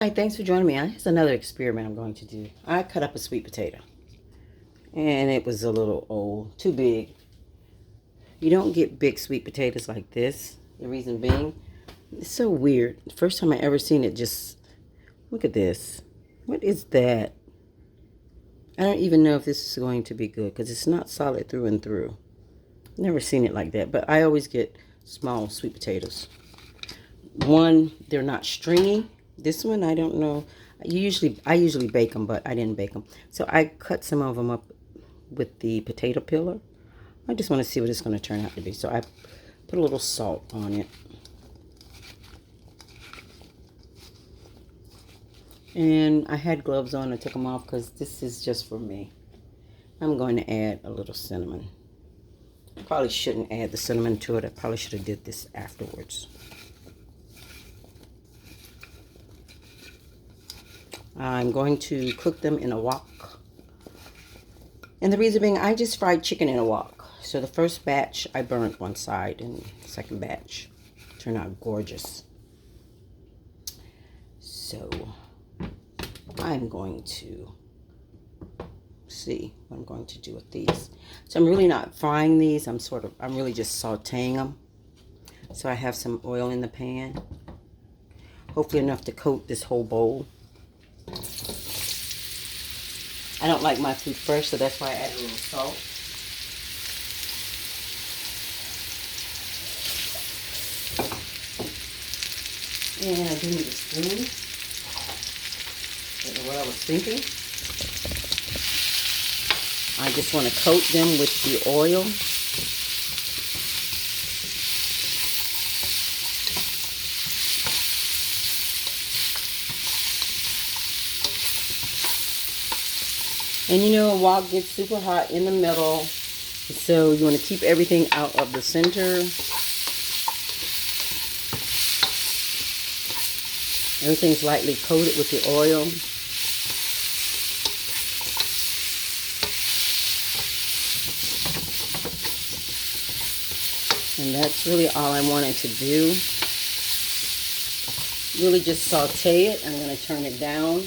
Hi, thanks for joining me. Here's another experiment I'm going to do. I cut up a sweet potato, and it was a little old, too big. You don't get big sweet potatoes like this. The reason being, it's so weird. The first time I ever seen it, just look at this. What is that? I don't even know if this is going to be good because it's not solid through and through. Never seen it like that, but I always get small sweet potatoes. One, they're not stringy. This one, I don't know. I usually bake them, but I didn't bake them. So I cut some of them up with the potato peeler. I just want to see what it's going to turn out to be. So I put a little salt on it. And I had gloves on. I took them off because this is just for me. I'm going to add a little cinnamon. I probably shouldn't add the cinnamon to it. I probably should have did this afterwards. I'm going to cook them in a wok. And the reason being, I just fried chicken in a wok. So the first batch, I burnt one side, and the second batch turned out gorgeous. So I'm going to see what I'm going to do with these. So I'm really not frying these. I'm really just sauteing them. So I have some oil in the pan. Hopefully enough to coat this whole bowl. I don't like my food fresh, so that's why I add a little salt. And I do need a spoon. That's what I was thinking. I just want to coat them with the oil. And you know, a wok gets super hot in the middle, so you want to keep everything out of the center. Everything's lightly coated with the oil. And that's really all I wanted to do. Really just saute it. I'm going to turn it down.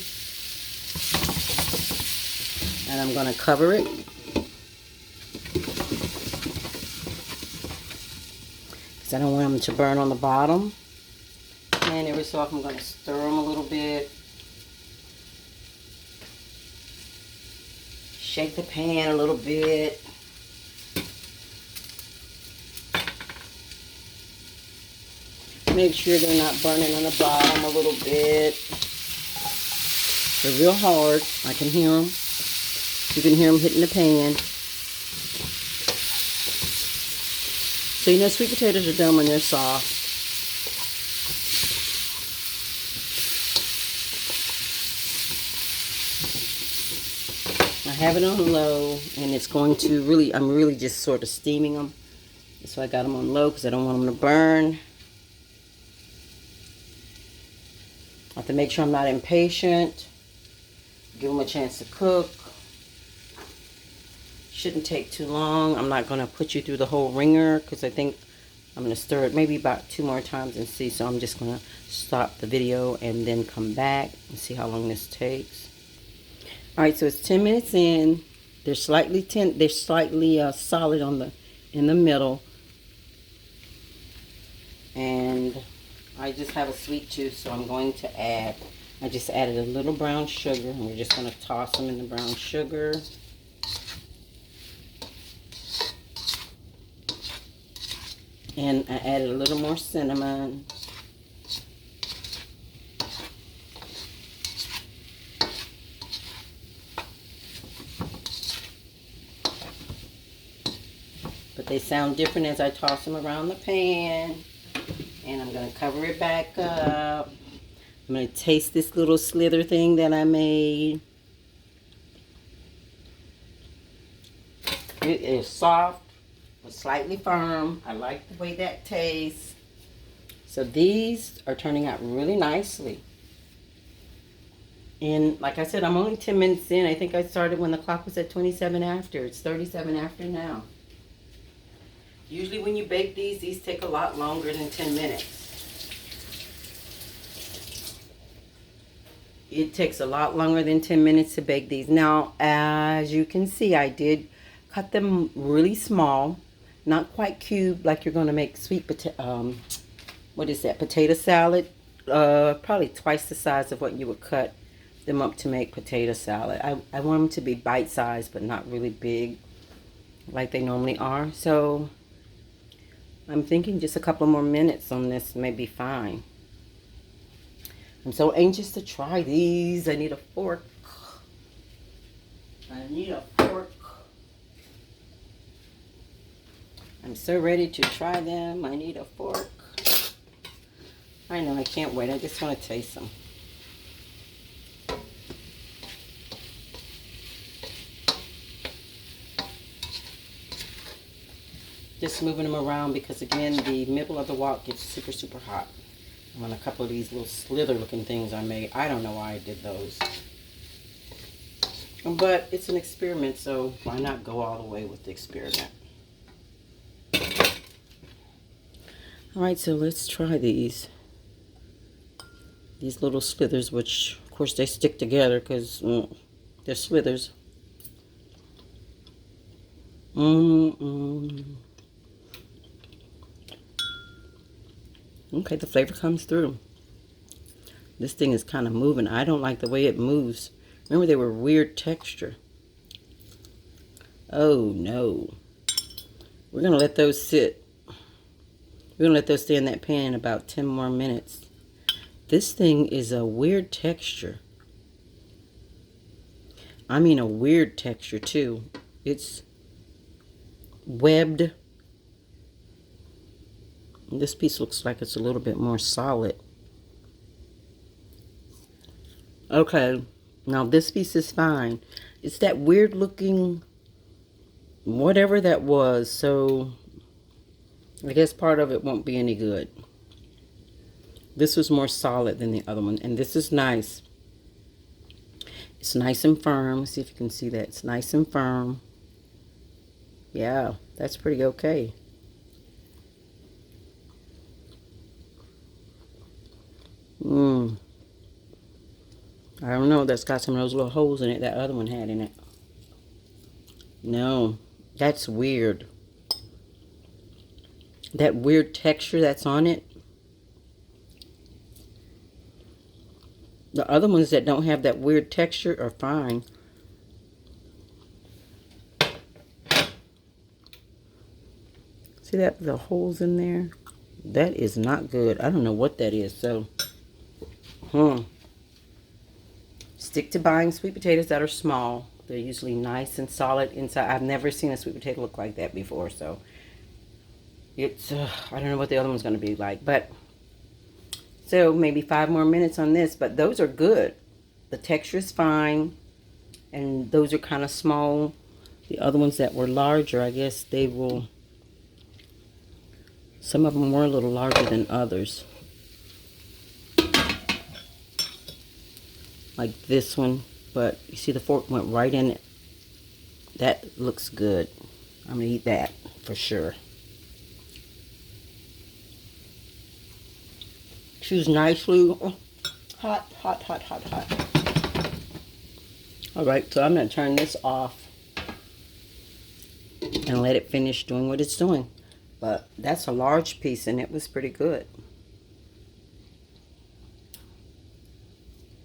And I'm going to cover it. Because I don't want them to burn on the bottom. And every so often I'm going to stir them a little bit. Shake the pan a little bit. Make sure they're not burning on the bottom a little bit. They're real hard. I can hear them. You can hear them hitting the pan. So you know sweet potatoes are done when they're soft. I have it on low, and it's going to really, I'm really just sort of steaming them. So I got them on low because I don't want them to burn. I have to make sure I'm not impatient. Give them a chance to cook. Shouldn't take too long. I'm not going to put you through the whole ringer because I think I'm going to stir it maybe about 2 more times and see. So I'm just going to stop the video and then come back and see how long this takes. Alright, so it's 10 minutes in. They're slightly solid in the middle. And I just have a sweet tooth, so I'm going to add, I just added a little brown sugar, and we're just going to toss them in the brown sugar. And I added a little more cinnamon. But they sound different as I toss them around the pan. And I'm going to cover it back up. I'm going to taste this little slither thing that I made. It is soft, but slightly firm. I like the way that tastes. So these are turning out really nicely. And like I said, I'm only 10 minutes in. I think I started when the clock was at 27 after. It's 37 after now. Usually when you bake these take a lot longer than 10 minutes. It takes a lot longer than 10 minutes to bake these. Now, as you can see, I did cut them really small, not quite cube like you're going to make sweet potato, what is that, potato salad. Probably twice the size of what you would cut them up to make potato salad. I want them to be bite-sized, but not really big like they normally are. So I'm thinking just a couple more minutes on this may be fine. I'm so anxious to try these. I need a fork. I need a fork. I'm so ready to try them. I need a fork. I know, I can't wait. I just want to taste them. Just moving them around because, again, the middle of the wok gets super, super hot. On a couple of these little slither looking things I made. I don't know why I did those. But it's an experiment, so why not go all the way with the experiment? Alright, so let's try these. These little slithers, which of course they stick together because they're slithers. Okay, the flavor comes through. This thing is kind of moving. I don't like the way it moves. Remember, they were weird texture. Oh, no. We're going to let those sit. We're going to let those stay in that pan about 10 more minutes. This thing is a weird texture. I mean a weird texture, too. It's webbed. This piece looks like it's a little bit more solid. Okay, now this piece is fine. It's that weird looking, whatever that was, so I guess part of it won't be any good. This was more solid than the other one, and this is nice. It's nice and firm. Let's see if you can see that. It's nice and firm. Yeah, that's pretty okay. I don't know. That's got some of those little holes in it that other one had in it. No, that's weird. That weird texture that's on it. The other ones that don't have that weird texture are fine. See that? The holes in there? That is not good. I don't know what that is. So, stick to buying sweet potatoes that are small. They're usually nice and solid inside. I've never seen a sweet potato look like that before. So, it's, I don't know what the other one's going to be like. But, so maybe 5 more minutes on this. But those are good. The texture is fine. And those are kind of small. The other ones that were larger, I guess they will... Some of them were a little larger than others. Like this one. But you see the fork went right in it. That looks good. I'm going to eat that for sure. Chews nicely. Oh, hot, hot, hot, hot, hot. Alright, so I'm going to turn this off. And let it finish doing what it's doing. But that's a large piece and it was pretty good.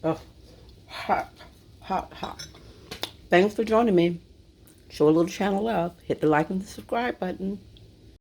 Oh, hot, hot, hot. Thanks for joining me. Show a little channel love. Hit the like and the subscribe button.